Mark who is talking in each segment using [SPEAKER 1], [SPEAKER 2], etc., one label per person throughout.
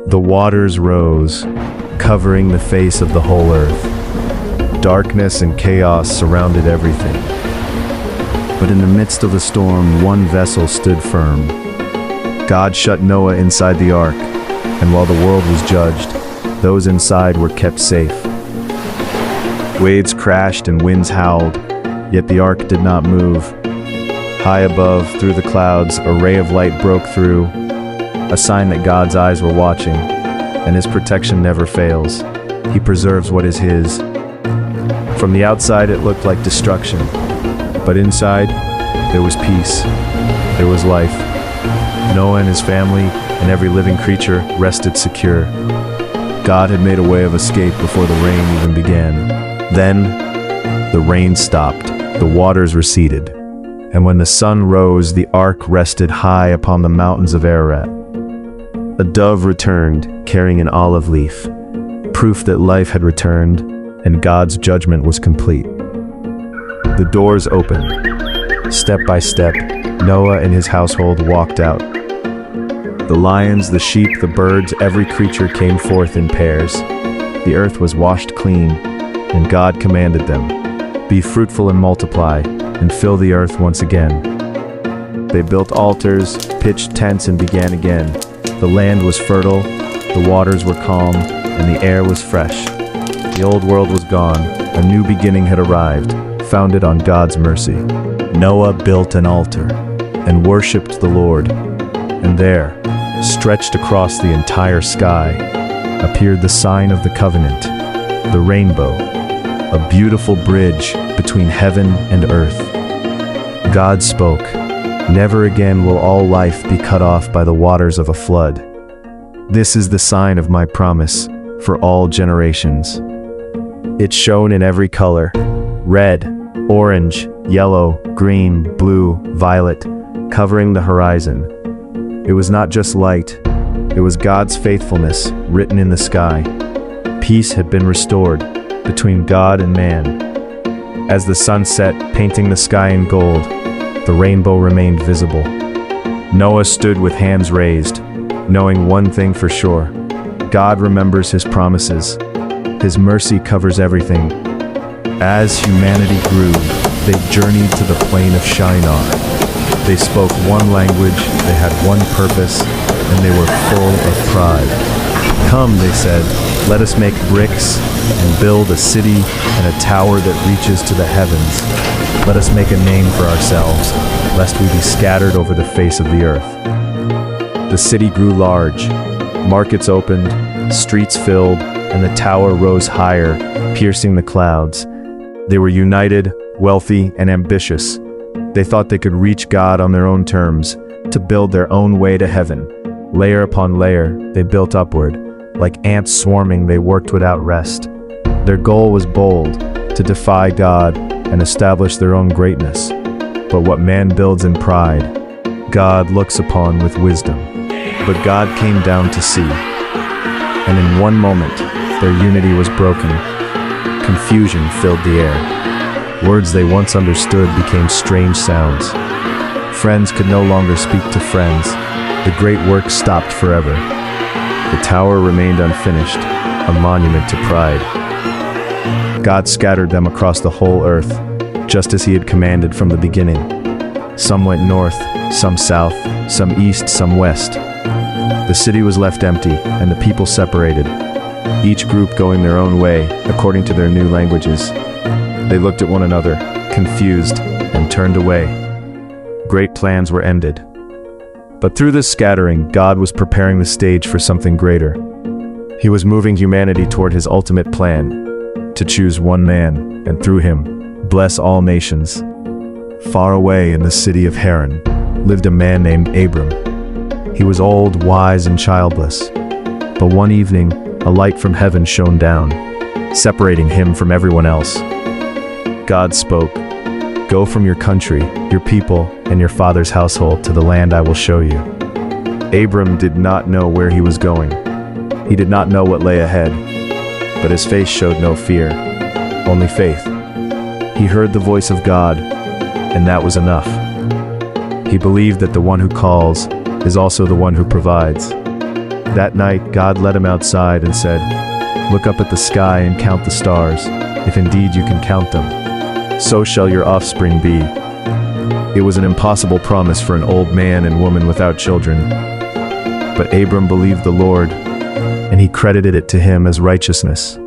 [SPEAKER 1] The waters rose, covering the face of the whole earth. Darkness and chaos surrounded everything. But in the midst of the storm, one vessel stood firm. God shut Noah inside the ark, and while the world was judged, those inside were kept safe. Waves crashed and winds howled, yet the ark did not move. High above, through the clouds, a ray of light broke through, a sign that God's eyes were watching, and His protection never fails. He preserves what is His. From the outside, it looked like destruction, but inside, there was peace. There was life. Noah and his family and every living creature rested secure. God had made a way of escape before the rain even began. Then, the rain stopped, the waters receded, and when the sun rose, the ark rested high upon the mountains of Ararat. A dove returned, carrying an olive leaf, proof that life had returned and God's judgment was complete. The doors opened. Step by step, Noah and his household walked out. The lions, the sheep, the birds, every creature came forth in pairs. The earth was washed clean, and God commanded them, "Be fruitful and multiply, and fill the earth once again." They built altars, pitched tents, and began again. The land was fertile, the waters were calm, and the air was fresh. The old world was gone, a new beginning had arrived, founded on God's mercy. Noah built an altar and worshipped the Lord, and there, stretched across the entire sky, appeared the sign of the covenant, the rainbow, a beautiful bridge between heaven and earth. God spoke, "Never again will all life be cut off by the waters of a flood. This is the sign of my promise for all generations." It shone in every color: red, orange, yellow, green, blue, violet, covering the horizon. It was not just light, it was God's faithfulness written in the sky. Peace had been restored between God and man. As the sun set, painting the sky in gold, the rainbow remained visible. Noah stood with hands raised, knowing one thing for sure: God remembers His promises. His mercy covers everything. As humanity grew, they journeyed to the plain of Shinar. They spoke one language, they had one purpose, and they were full of pride. "Come," they said, "let us make bricks and build a city and a tower that reaches to the heavens. Let us make a name for ourselves, lest we be scattered over the face of the earth." The city grew large. Markets opened, streets filled, and the tower rose higher, piercing the clouds. They were united, wealthy, and ambitious. They thought they could reach God on their own terms, to build their own way to heaven. Layer upon layer, they built upward. Like ants swarming, they worked without rest. Their goal was bold, to defy God and establish their own greatness. But what man builds in pride, God looks upon with wisdom. But God came down to see, and in one moment, their unity was broken. Confusion filled the air. Words they once understood became strange sounds. Friends could no longer speak to friends. The great work stopped forever. The tower remained unfinished, a monument to pride. God scattered them across the whole earth, just as He had commanded from the beginning. Some went north, some south, some east, some west. The city was left empty, and the people separated, each group going their own way, according to their new languages. They looked at one another, confused, and turned away. Great plans were ended. But through this scattering, God was preparing the stage for something greater. He was moving humanity toward His ultimate plan, to choose one man, and through him, bless all nations. Far away in the city of Haran lived a man named Abram. He was old, wise, and childless. But one evening, a light from heaven shone down, separating him from everyone else. God spoke, "Go from your country, your people, and your father's household to the land I will show you." Abram did not know where he was going. He did not know what lay ahead, but his face showed no fear, only faith. He heard the voice of God, and that was enough. He believed that the one who calls is also the one who provides. That night, God led him outside and said, "Look up at the sky and count the stars, if indeed you can count them. So shall your offspring be." It was an impossible promise for an old man and woman without children. But Abram believed the Lord, and he credited it to him as righteousness.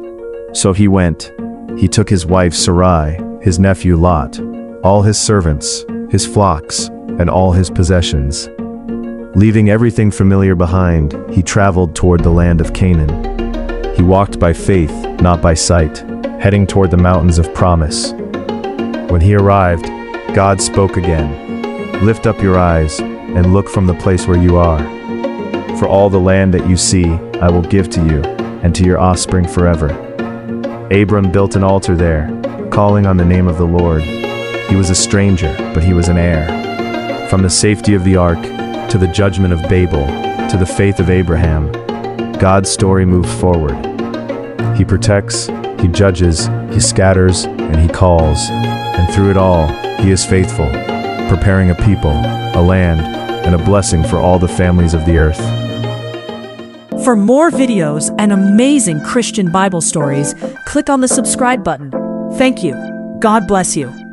[SPEAKER 1] So he went. He took his wife Sarai, his nephew Lot, all his servants, his flocks, and all his possessions. Leaving everything familiar behind, he traveled toward the land of Canaan. He walked by faith, not by sight, heading toward the mountains of promise. When he arrived, God spoke again. "Lift up your eyes and look from the place where you are. For all the land that you see, I will give to you and to your offspring forever." Abram built an altar there, calling on the name of the Lord. He was a stranger, but he was an heir. From the safety of the ark, to the judgment of Babel, to the faith of Abraham, God's story moves forward. He protects, he judges, he scatters, and he calls. And through it all, he is faithful, preparing a people, a land, and a blessing for all the families of the earth.
[SPEAKER 2] For more videos and amazing Christian Bible stories, click on the subscribe button. Thank you. God bless you.